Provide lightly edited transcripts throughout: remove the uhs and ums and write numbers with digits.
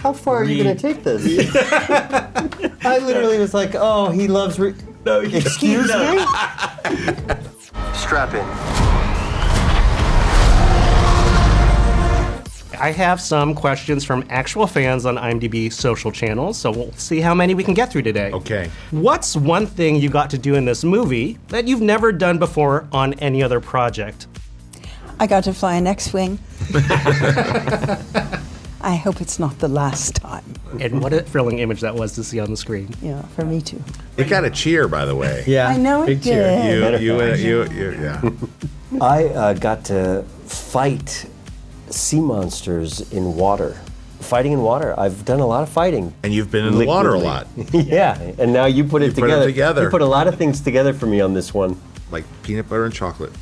how far are you going to take this? I literally was like, oh, he loves... No, excuse me? Strap in. I have some questions from actual fans on IMDb social channels, so we'll see how many we can get through today. Okay. What's one thing you got to do in this movie that you've never done before on any other project? I got to fly an X-Wing. I hope it's not the last time. And what a thrilling image that was to see on the screen. Yeah, for me too. It got a cheer, by the way. Yeah. I know it big cheer. did. Yeah. I got to fight sea monsters in water. Fighting in water. I've done a lot of fighting. And you've been in the water a lot. Yeah, and now you put it together. together. You put a lot of things together for me on this one. Like peanut butter and chocolate.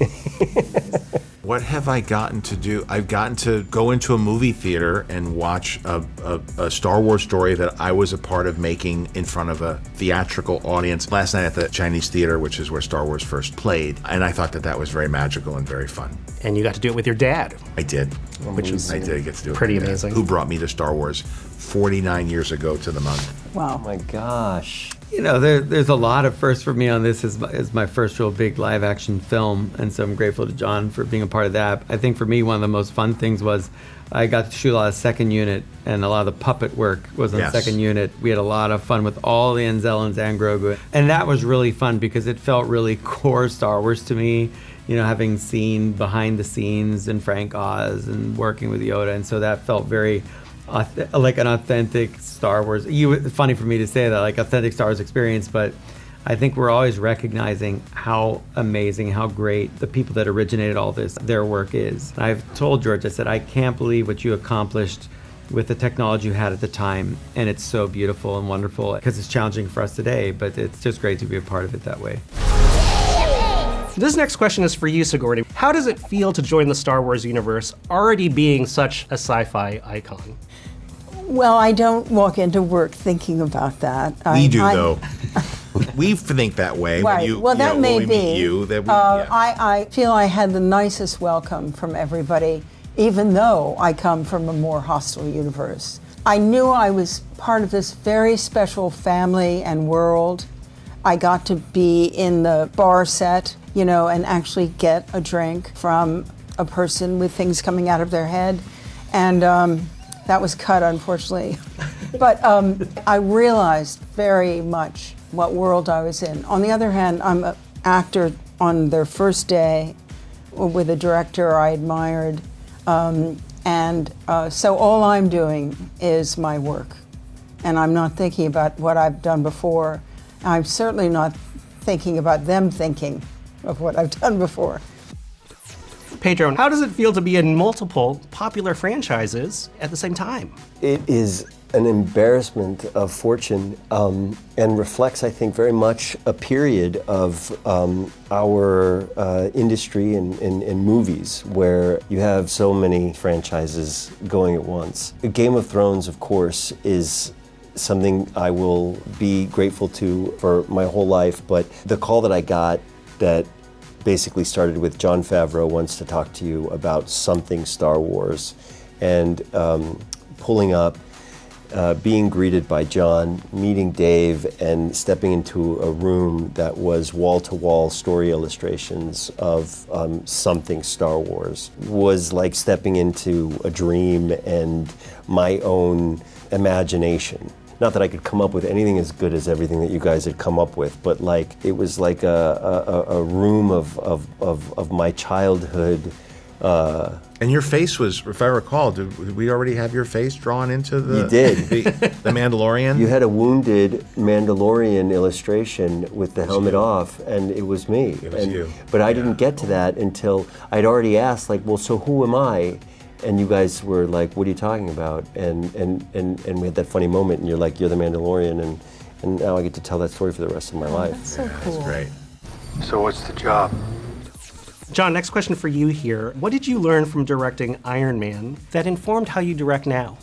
What have I gotten to do? I've gotten to go into a movie theater and watch a Star Wars story that I was a part of making in front of a theatrical audience last night at the Chinese Theater, which is where Star Wars first played. And I thought that was very magical and very fun. And you got to do it with your dad. I did. Which is I did get to do it. pretty with my dad, amazing. Who brought me to Star Wars 49 years ago to the month. Wow. Oh my gosh. You know, there's a lot of firsts for me on this. Is my first real big live action film, and so I'm grateful to John for being a part of that. I think for me, one of the most fun things was I got to shoot a lot of second unit, and a lot of the puppet work was on second unit. We had a lot of fun with all the Anzellans and Grogu, and that was really fun because it felt really core Star Wars to me. You know, having seen behind the scenes and Frank Oz and working with Yoda, and so that felt very like an authentic Star Wars. Funny for me to say that, like authentic Star Wars experience, but I think we're always recognizing how amazing, how great the people that originated all this, their work is. And I've told George, I said, I can't believe what you accomplished with the technology you had at the time, and it's so beautiful and wonderful because it's challenging for us today, but it's just great to be a part of it that way. This next question is for you, Sigourney. How does it feel to join the Star Wars universe, already being such a sci-fi icon? Well, I don't walk into work thinking about that. We do, though. We think that way. Right. When that may we be. Meet you, that I feel I had the nicest welcome from everybody, even though I come from a more hostile universe. I knew I was part of this very special family and world. I got to be in the bar set, you know, and actually get a drink from a person with things coming out of their head. And that was cut, unfortunately. But I realized very much what world I was in. On the other hand, I'm an actor on their first day with a director I admired. So all I'm doing is my work. And I'm not thinking about what I've done before. I'm certainly not thinking about them thinking of what I've done before. Pedro, how does it feel to be in multiple popular franchises at the same time? It is an embarrassment of fortune and reflects, I think, very much a period of our industry and movies where you have so many franchises going at once. Game of Thrones, of course, is something I will be grateful to for my whole life, but the call that I got that basically started with Jon Favreau wants to talk to you about something Star Wars, and pulling up, being greeted by Jon, meeting Dave, and stepping into a room that was wall-to-wall story illustrations of something Star Wars was like stepping into a dream and my own imagination. Not that I could come up with anything as good as everything that you guys had come up with, but like it was like a room of my childhood. And your face was, if I recall, did we already have your face drawn into the? You did. The Mandalorian? You had a wounded Mandalorian illustration with the helmet off, and it was me. It was you. But I didn't get to that until I'd already asked, like, well, so who am I? And you guys were like, what are you talking about? And we had that funny moment, and you're like, you're the Mandalorian, and now I get to tell that story for the rest of my life. That's so cool. That's great. So what's the job? John, next question for you here. What did you learn from directing Iron Man that informed how you direct now?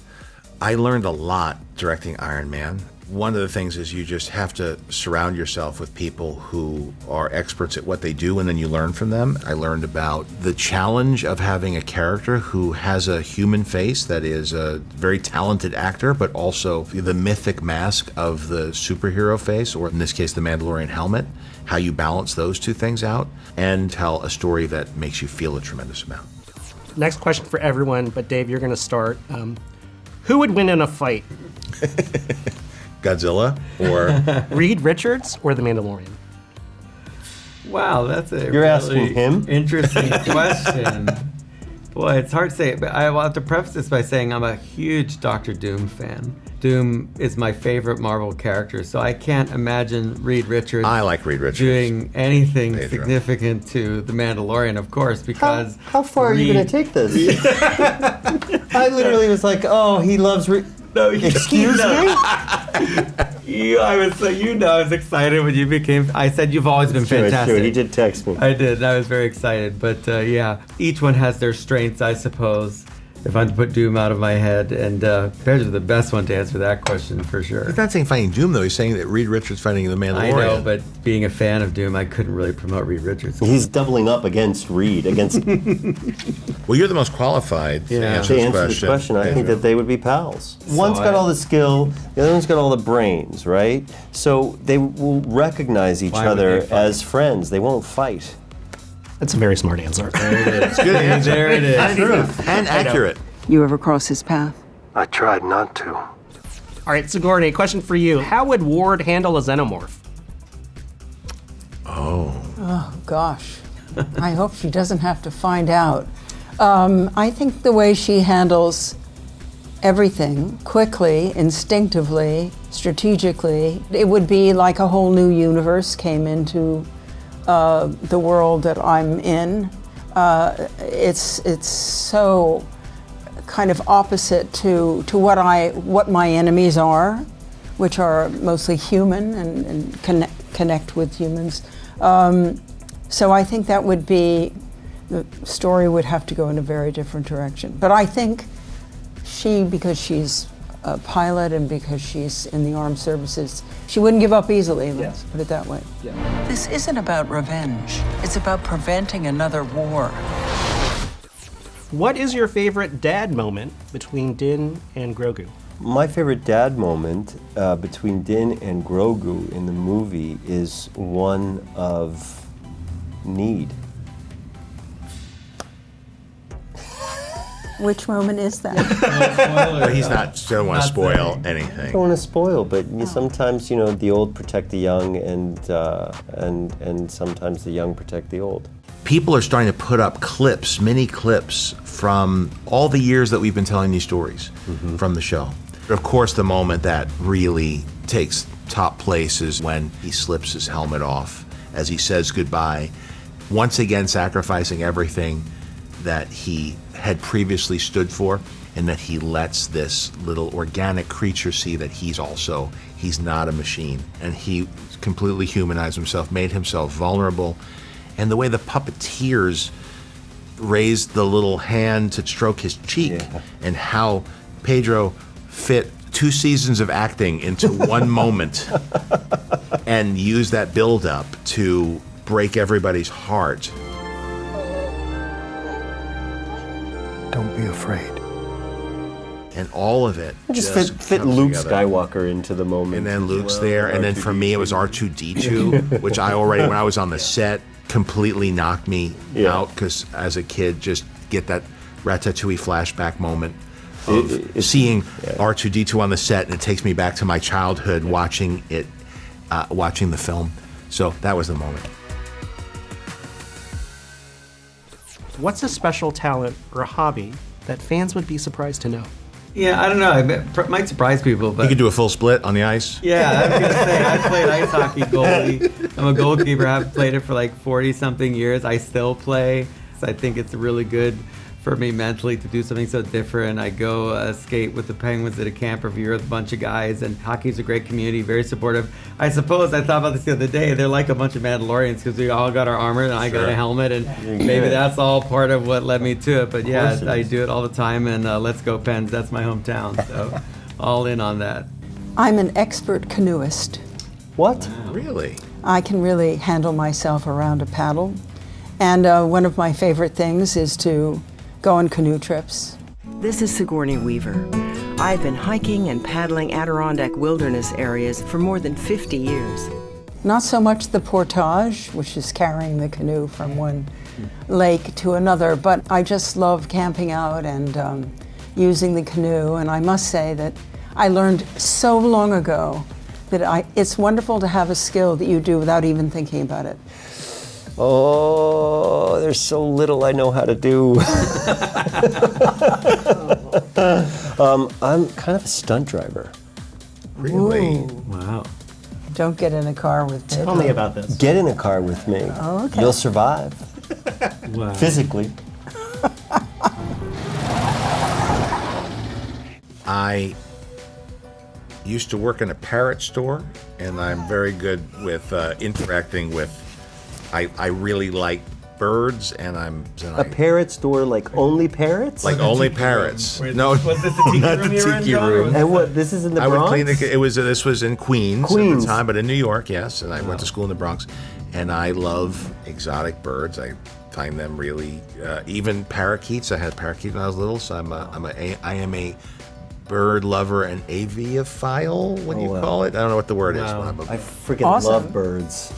I learned a lot directing Iron Man. one of the things is you just have to surround yourself with people who are experts at what they do, and then you learn from them. I learned about the challenge of having a character who has a human face that is a very talented actor, but also the mythic mask of the superhero face, or in this case, the Mandalorian helmet, how you balance those two things out, and tell a story that makes you feel a tremendous amount. Next question for everyone, but Dave, you're going to start. Who would win in a fight? Godzilla or Reed Richards or the Mandalorian? Wow, that's a You're really asking him? interesting question. Boy, it's hard to say, but I will have to preface this by saying I'm a huge Doctor Doom fan. Doom is my favorite Marvel character, so I can't imagine Reed Richards. I like Reed Richards. Doing anything Pedro. significant to the Mandalorian, of course, because How far are you going to take this? I literally was like, oh, he loves Excuse me? I was excited when you became. I said you've always been fantastic. Sure, he did text me. I did. I was very excited. But yeah, each one has their strengths, I suppose. If I'm to put Doom out of my head, and Pedro's the best one to answer that question for sure. He's not saying fighting Doom, though. He's saying that Reed Richards fighting the Mandalorian. I know, but being a fan of Doom, I couldn't really promote Reed Richards. He's doubling up against Reed, against Well, you're the most qualified to answer to this answer the question. I think that they would be pals. One's got all the skill, the other one's got all the brains, right? So they will recognize each Why would other they fight? as friends. They won't fight. That's a very smart answer. It's a good answer. There it is. And accurate. You ever cross his path? I tried not to. All right, Sigourney, question for you. How would Ward handle a Xenomorph? Oh, gosh. I hope she doesn't have to find out. I think the way she handles everything quickly, instinctively, strategically, it would be like a whole new universe came into the world that I'm in. It's so kind of opposite to what my enemies are, which are mostly human and connect with humans. So I think that would be, the story would have to go in a very different direction. But I think because she's a pilot and because she's in the armed services, she wouldn't give up easily, let's put it that way. This isn't about revenge. It's about preventing another war. What is your favorite dad moment between Din and Grogu? My favorite dad moment between Din and Grogu in the movie is one of need. Which moment is that? But he's not, don't want to spoil I anything. don't want to spoil, but sometimes the old protect the young, and sometimes the young protect the old. People are starting to put up clips, mini clips, from all the years that we've been telling these stories from the show. Of course, the moment that really takes top place is when he slips his helmet off as he says goodbye, once again sacrificing everything that he had previously stood for, and that he lets this little organic creature see that he's not a machine. And he completely humanized himself, made himself vulnerable. And the way the puppeteers raised the little hand to stroke his cheek, and how Pedro fit 2 seasons of acting into one moment and used that build-up to break everybody's heart. Don't be afraid. And all of it Just just fit comes Luke together. Skywalker into the moment. And then Luke's Well, there, and then for me it was R2-D2, which I already, when I was on the set, completely knocked me out, because as a kid, just get that Ratatouille flashback moment of seeing R2-D2 on the set, and it takes me back to my childhood watching it, watching the film. So that was the moment. What's a special talent or a hobby that fans would be surprised to know? Yeah, I don't know. It might surprise people, but You could do a full split on the ice. yeah, I was gonna say I played ice hockey goalie. I'm a goalkeeper. I've played it for like 40-something years. I still play. So I think it's really good for me mentally to do something so different. I go skate with the Penguins at a camp every year with a bunch of guys, and hockey's a great community, very supportive. I suppose I thought about this the other day. They're like a bunch of Mandalorians because we all got our armor and I got a helmet, and maybe that's all part of what led me to it. But yeah, I do it all the time, and let's go Pens. That's my hometown, so all in on that. I'm an expert canoeist. What? Really? I can really handle myself around a paddle. And one of my favorite things is to go on canoe trips. This is Sigourney Weaver. I've been hiking and paddling Adirondack wilderness areas for more than 50 years. Not so much the portage, which is carrying the canoe from one lake to another, but I just love camping out and using the canoe. And I must say that I learned so long ago that it's wonderful to have a skill that you do without even thinking about it. Oh, there's so little I know how to do. I'm kind of a stunt driver. Really? Wow. Don't get in a car with Pedro. Tell me about this. Get in a car with me. Oh, okay. You'll survive. Wow. Physically. I used to work in a parrot store, and I'm very good with interacting with. I really like birds, and A parrot store, like only parrots? like only parrots. No, Was this the tiki not the room you were in, tiki John, or room. was- And what, this is in the I would Bronx? clean it. It was this was in Queens, at Queens. the time, but in New York, yes. And I went to school in the Bronx, and I love exotic birds. I find them really, even parakeets. I had parakeets when I was little, so I am a bird lover and aviophile. What do you wow. call it? I don't know what the word is. Wow. But I freaking Awesome. love birds.